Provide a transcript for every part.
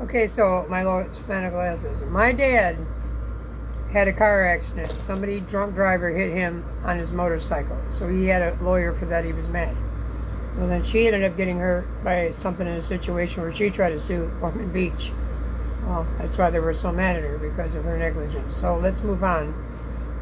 Okay, so my little Santa glasses. My dad had a car accident. Somebody, drunk driver, hit him on his motorcycle. So he had a lawyer for that. He was mad. Well, then she ended up getting hurt by something in a situation where she tried to sue Ormond Beach. Well, that's why they were so mad at her, because of her negligence. So let's move on.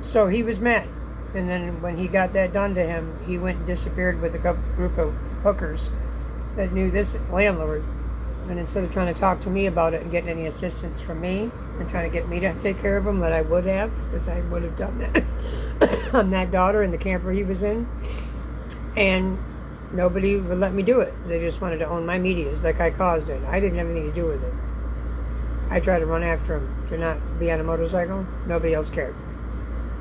So he was mad. And then when he got that done to him, he went and disappeared with a group of hookers that knew this landlord. And instead of trying to talk to me about it and getting any assistance from me and trying to get me to take care of him, that I would have, because I would have done that on that daughter in the camper he was in. And nobody would let me do it. They just wanted to own my medias like I caused it. I didn't have anything to do with it. I tried to run after him to not be on a motorcycle. Nobody else cared,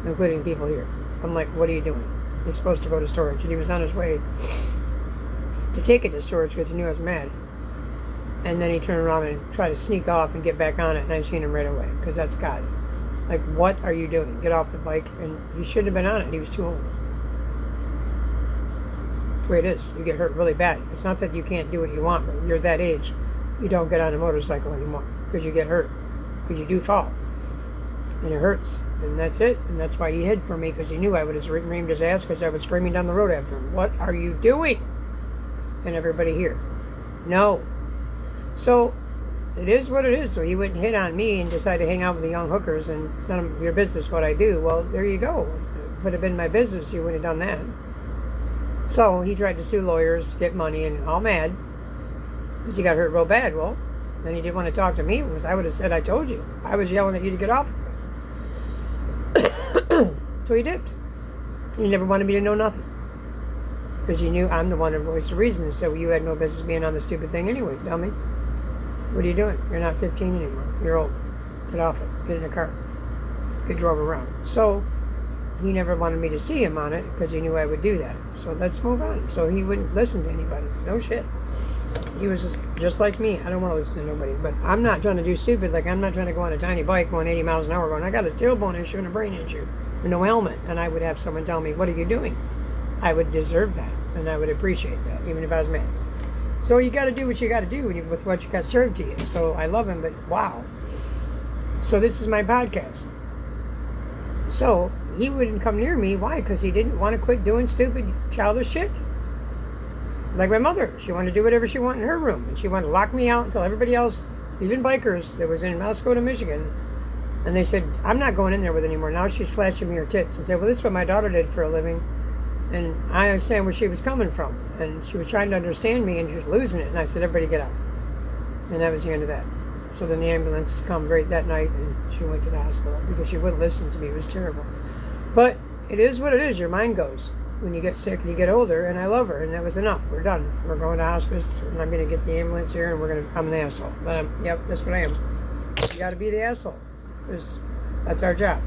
including people here. I'm like, what are you doing? He's supposed to go to storage. And he was on his way to take it to storage because he knew I was mad. And then he turned around and tried to sneak off and get back on it, and I seen him right away, because that's God. Like, what are you doing? Get off the bike. And he shouldn't have been on it. He was too old. That's the way it is. You get hurt really bad. It's not that you can't do what you want, but you're that age. You don't get on a motorcycle anymore because you get hurt. Because you do fall. And it hurts. And that's it. And that's why he hid from me, because he knew I would have reamed his ass because I was screaming down the road after him. What are you doing? And everybody here. No. So, it is what it is. So he went and hit on me and decided to hang out with the young hookers, and it's none of your business what I do. Well, there you go. If it would have been my business, you wouldn't have done that. So he tried to sue lawyers, get money, and all mad because he got hurt real bad. Well, then he didn't want to talk to me, because I would have said, I told you. I was yelling at you to get off. So he did. He never wanted me to know nothing, because he knew I'm the one who voiced the reason and said, well, you had no business being on the stupid thing anyways, dummy. What are you doing? You're not 15 anymore. You're old. Get off it. Get in a car. Get drove around. So he never wanted me to see him on it, because he knew I would do that. So let's move on. So he wouldn't listen to anybody. No shit. He was just like me. I don't want to listen to nobody. But I'm not trying to do stupid. Like, I'm not trying to go on a tiny bike going 80 miles an hour going, I got a tailbone issue and a brain issue and no helmet. And I would have someone tell me, what are you doing? I would deserve that. And I would appreciate that, even if I was mad. So you got to do what you got to do with what you got served to you. So I love him, but wow. So this is my podcast. So he wouldn't come near me. Why? Because he didn't want to quit doing stupid, childish shit. Like my mother. She wanted to do whatever she wanted in her room. And she wanted to lock me out until everybody else, even bikers that was in Mascota, Michigan. And they said, I'm not going in there with anymore. Now she's flashing me her tits and said, well, this is what my daughter did for a living. And I understand where she was coming from. And she was trying to understand me, and she was losing it. And I said, everybody get out. And that was the end of that. So then the ambulance come right that night, and she went to the hospital because she wouldn't listen to me. It was terrible. But it is what it is. Your mind goes when you get sick and you get older, and I love her, and that was enough. We're done. We're going to hospice, and I'm going to get the ambulance here, and I'm an asshole. But yep, that's what I am. You got to be the asshole, because that's our job.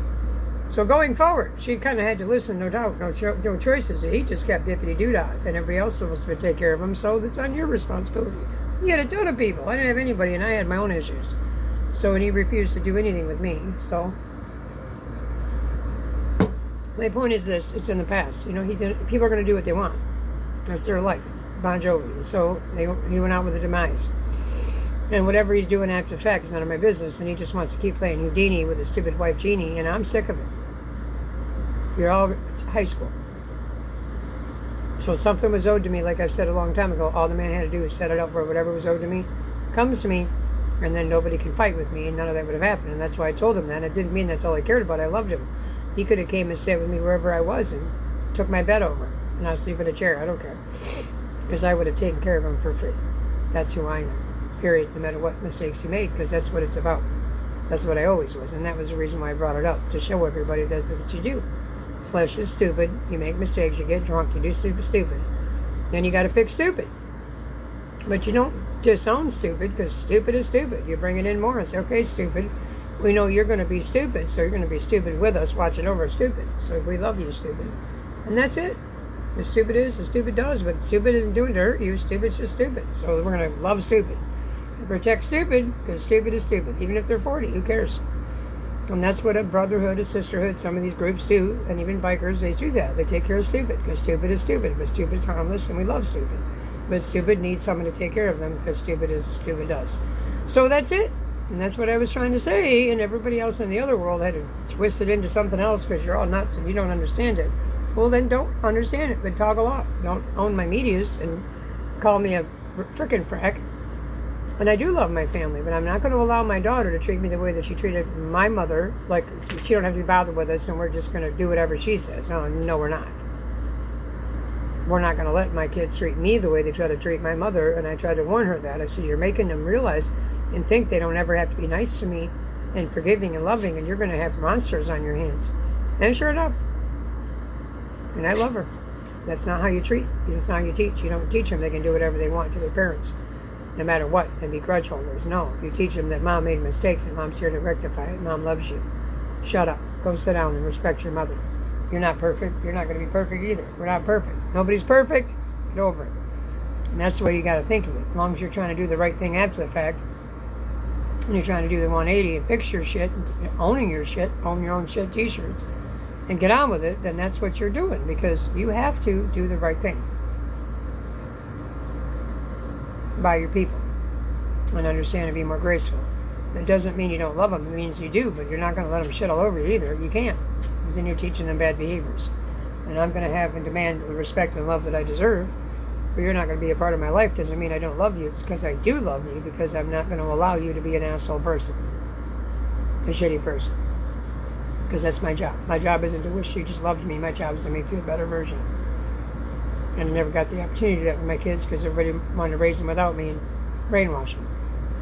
So going forward, she kind of had to listen, no doubt, no choices. He just kept dippity-doo-dah, and everybody else was supposed to take care of him, so that's on your responsibility. You had a ton of people. I didn't have anybody, and I had my own issues. So, and he refused to do anything with me, so. My point is this, it's in the past. You know, people are going to do what they want. That's their life. Bon Jovi. So, he went out with a demise. And whatever he's doing after the fact is none of my business, and he just wants to keep playing Houdini with his stupid wife Jeannie, and I'm sick of it. You're all high school. So something was owed to me, like I've said a long time ago. All the man had to do was set it up for whatever was owed to me comes to me, and then nobody can fight with me, and none of that would have happened. And that's why I told him that. It didn't mean that's all I cared about. I loved him. He could have came and stayed with me wherever I was and took my bed over, and I'll sleep in a chair. I don't care, because I would have taken care of him for free. That's who I am, period, no matter what mistakes he made, because that's what it's about. That's what I always was, and that was the reason why I brought it up, to show everybody that's what you do. Flesh is stupid. You make mistakes. You get drunk. You do stupid. Then you got to fix stupid. But you don't disown stupid, because stupid is stupid. You bring it in more and say, okay, stupid. We know you're going to be stupid, so you're going to be stupid with us, watching over stupid. So we love you, stupid. And that's it. As stupid is, as stupid does. But stupid isn't doing to hurt you. Stupid's just stupid. So we're going to love stupid. And protect stupid, because stupid is stupid. Even if they're 40, who cares? And that's what a brotherhood, a sisterhood, some of these groups do, and even bikers, they do that. They take care of stupid, because stupid is stupid, but stupid is harmless, and we love stupid. But stupid needs someone to take care of them, because stupid does. So that's it. And that's what I was trying to say. And everybody else in the other world had to twist it into something else because you're all nuts and you don't understand it. Well, then don't understand it, but toggle off. Don't own my medias and call me a frickin' frack. And I do love my family, but I'm not going to allow my daughter to treat me the way that she treated my mother. Like, she don't have to be bothered with us and we're just going to do whatever she says. Oh, no, we're not. We're not going to let my kids treat me the way they try to treat my mother. And I tried to warn her that. I said, you're making them realize and think they don't ever have to be nice to me and forgiving and loving, and you're going to have monsters on your hands. And sure enough. And I love her. That's not how you treat. That's not how you teach. You don't teach them they can do whatever they want to their parents, no matter what, and be grudge holders. No, you teach them that mom made mistakes and mom's here to rectify it. Mom loves you. Shut up. Go sit down and respect your mother. You're not perfect. You're not going to be perfect either. We're not perfect. Nobody's perfect. Get over it. And that's the way you got to think of it. As long as you're trying to do the right thing after the fact, and you're trying to do the 180 and fix your shit, and owning your shit, own your own shit t-shirts, and get on with it, then that's what you're doing, because you have to do the right thing by your people and understand and be more graceful. That doesn't mean you don't love them. It means you do, but you're not going to let them shit all over you either. You can't, because then you're teaching them bad behaviors. And I'm going to have and demand the respect and love that I deserve, but you're not going to be a part of my life. Doesn't mean I don't love you. It's because I do love you, because I'm not going to allow you to be an asshole person, a shitty person, because that's my job. My job isn't to wish you just loved me. My job is to make you a better version. And I never got the opportunity to do that with my kids because everybody wanted to raise them without me and brainwash them.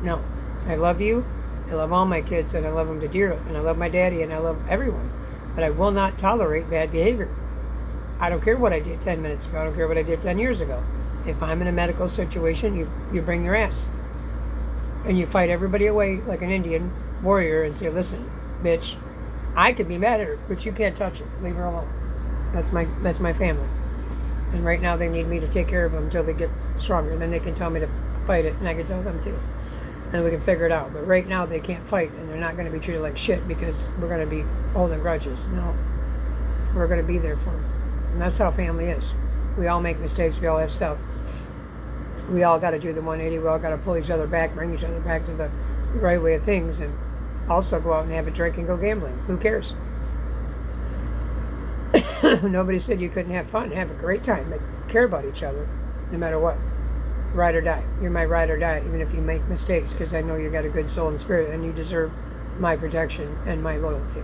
No. I love you. I love all my kids, and I love them to dear, and I love my daddy, and I love everyone. But I will not tolerate bad behavior. I don't care what I did 10 minutes ago. I don't care what I did 10 years ago. If I'm in a medical situation, you bring your ass. And you fight everybody away like an Indian warrior and say, listen, bitch, I could be mad at her, but you can't touch it. Leave her alone. That's my family. And right now they need me to take care of them until they get stronger. And then they can tell me to fight it, and I can tell them to. And we can figure it out. But right now they can't fight, and they're not going to be treated like shit because we're going to be holding grudges. No. We're going to be there for them. And that's how family is. We all make mistakes. We all have stuff. We all got to do the 180. We all got to pull each other back, bring each other back to the right way of things, and also go out and have a drink and go gambling. Who cares? Nobody said you couldn't have fun, have a great time, but care about each other, no matter what. Ride or die. You're my ride or die, even if you make mistakes, because I know you got a good soul and spirit, and you deserve my protection and my loyalty.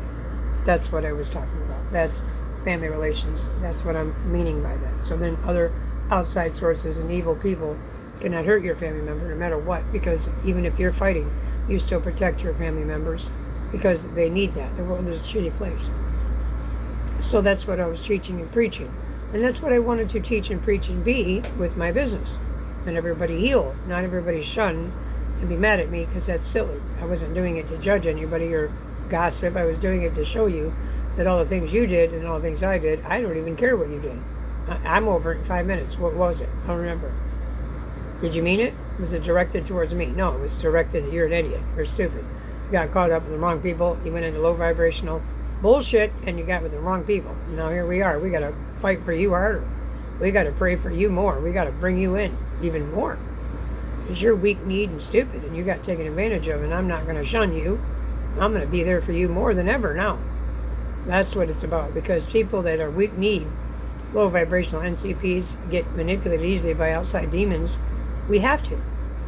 That's what I was talking about. That's family relations. That's what I'm meaning by that. So then other outside sources and evil people cannot hurt your family member, no matter what, because even if you're fighting, you still protect your family members, because they need that. The world is a shitty place. So that's what I was teaching and preaching. And that's what I wanted to teach and preach and be with my business. And everybody heal, not everybody shun and be mad at me, because that's silly. I wasn't doing it to judge anybody or gossip. I was doing it to show you that all the things you did and all the things I did, I don't even care what you did. I'm over it in 5 minutes. What was it? I don't remember. Did you mean it? Was it directed towards me? No, it was directed that you're an idiot. You're stupid. You got caught up with the wrong people. You went into low vibrational bullshit, and you got with the wrong people. Now here we are. We got to fight for you harder. We got to pray for you more. We got to bring you in even more, because you're weak, need, and stupid, and you got taken advantage of. And I'm not going to shun you. I'm going to be there for you more than ever now. That's what it's about. Because people that are weak, need, low vibrational NCPs get manipulated easily by outside demons. We have to.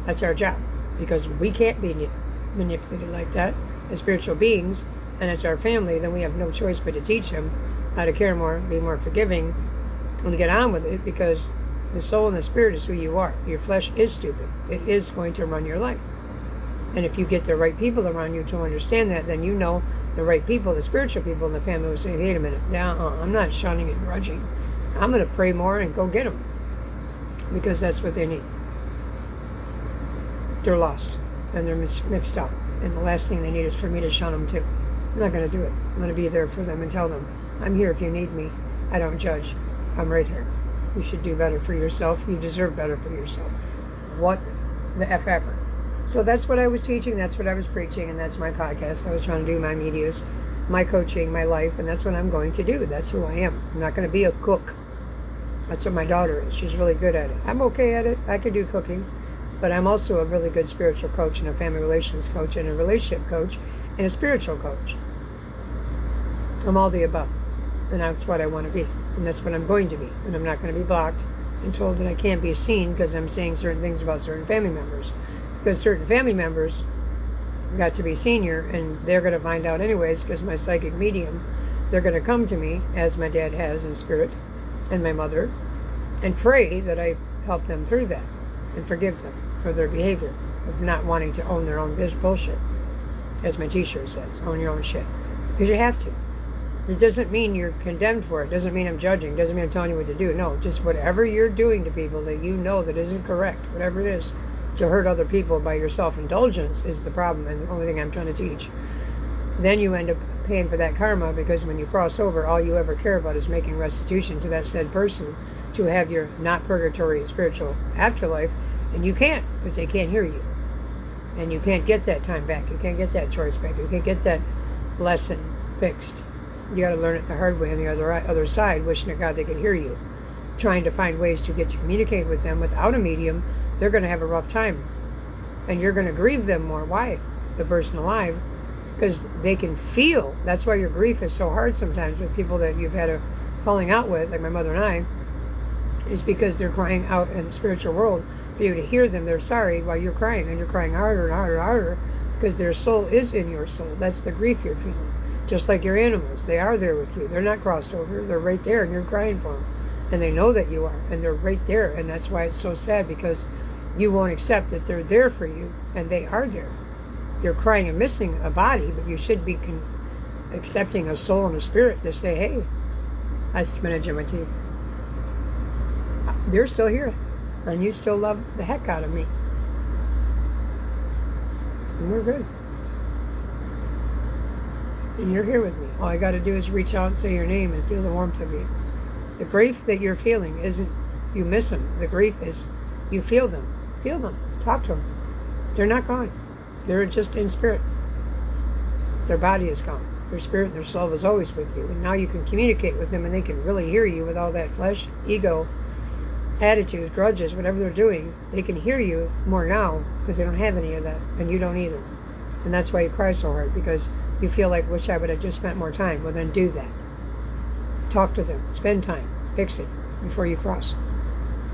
That's our job, because we can't be manipulated like that as spiritual beings. And it's our family, then we have no choice but to teach them how to care more, be more forgiving, and to get on with it, because the soul and the spirit is who you are. Your flesh is stupid. It is going to run your life. And if you get the right people around you to understand that, then you know the right people, the spiritual people in the family will say, wait a minute, I'm not shunning and grudging. I'm going to pray more and go get them, because that's what they need. They're lost, and they're mixed up. And the last thing they need is for me to shun them too. I'm not going to do it. I'm going to be there for them and tell them, I'm here if you need me. I don't judge. I'm right here. You should do better for yourself. You deserve better for yourself. What the F ever. So that's what I was teaching. That's what I was preaching. And that's my podcast. I was trying to do my medias, my coaching, my life. And that's what I'm going to do. That's who I am. I'm not going to be a cook. That's what my daughter is. She's really good at it. I'm okay at it. I can do cooking. But I'm also a really good spiritual coach and a family relations coach and a relationship coach and a spiritual coach. I'm all the above. And that's what I want to be. And that's what I'm going to be. And I'm not going to be blocked and told that I can't be seen because I'm saying certain things about certain family members. Because certain family members got to be senior, and they're going to find out anyways because my psychic medium, they're going to come to me, as my dad has in spirit, and my mother, and pray that I help them through that and forgive them for their behavior of not wanting to own their own bullshit. As my t-shirt says, own your own shit. Because you have to. It doesn't mean you're condemned for it. It doesn't mean I'm judging. It doesn't mean I'm telling you what to do. No, just whatever you're doing to people that you know that isn't correct, whatever it is, to hurt other people by your self-indulgence is the problem and the only thing I'm trying to teach. Then you end up paying for that karma because when you cross over, all you ever care about is making restitution to that said person to have your not purgatory spiritual afterlife, and you can't because they can't hear you. And you can't get that time back. You can't get that choice back. You can't get that lesson fixed. You got to learn it the hard way on the other side, wishing to God they could hear you. Trying to find ways to get you to communicate with them without a medium, they're going to have a rough time. And you're going to grieve them more. Why? The person alive. Because they can feel. That's why your grief is so hard sometimes with people that you've had a falling out with, like my mother and I, is because they're crying out in the spiritual world. For you to hear them, they're sorry while you're crying, and you're crying harder and harder and harder because their soul is in your soul. That's the grief you're feeling. Just like your animals, they are there with you. They're not crossed over. They're right there, and you're crying for them. And they know that you are, and they're right there. And that's why it's so sad, because you won't accept that they're there for you, and they are there. You're crying and missing a body, but you should be accepting a soul and a spirit to say, hey, that's Jimmy. They're still here, and you still love the heck out of me. And we're good. And you're here with me. All I got to do is reach out and say your name and feel the warmth of you. The grief that you're feeling isn't you miss them. The grief is you feel them. Feel them. Talk to them. They're not gone. They're just in spirit. Their body is gone. Their spirit and their soul is always with you. And now you can communicate with them, and they can really hear you with all that flesh, ego, attitudes, grudges, whatever they're doing. They can hear you more now because they don't have any of that, and you don't either. And that's why you cry so hard, because you feel like, wish I would have just spent more time. Well, then do that. Talk to them. Spend time. Fix it before you cross.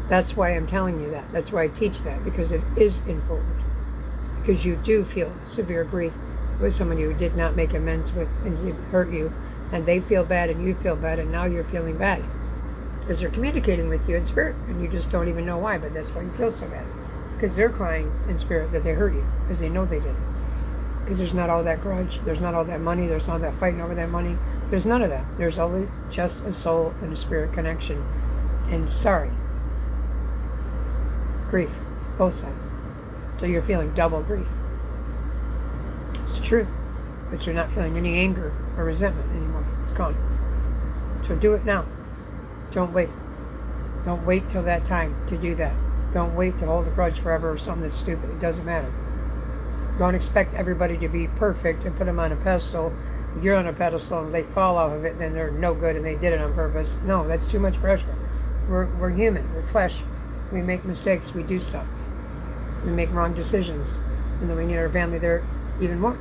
That's why I'm telling you that. That's why I teach that, because it is important. Because you do feel severe grief with someone you did not make amends with and did hurt you, and they feel bad and you feel bad, and now you're feeling bad. Because they're communicating with you in spirit, and you just don't even know why, but that's why you feel so bad. Because they're crying in spirit that they hurt you, because they know they did. Because there's not all that grudge, there's not all that money, there's not that fighting over that money. There's none of that. There's only just a soul and a spirit connection. And sorry. Grief. Both sides. So you're feeling double grief. It's the truth. But you're not feeling any anger or resentment anymore. It's gone. So do it now. Don't wait. Don't wait till that time to do that. Don't wait to hold a grudge forever or something that's stupid. It doesn't matter. Don't expect everybody to be perfect and put them on a pedestal. If you're on a pedestal and they fall off of it, then they're no good and they did it on purpose. No, that's too much pressure. We're human. We're flesh. We make mistakes. We do stuff. We make wrong decisions. And then we need our family there even more.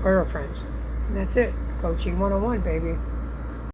Or our friends. And that's it. Coaching 101, baby.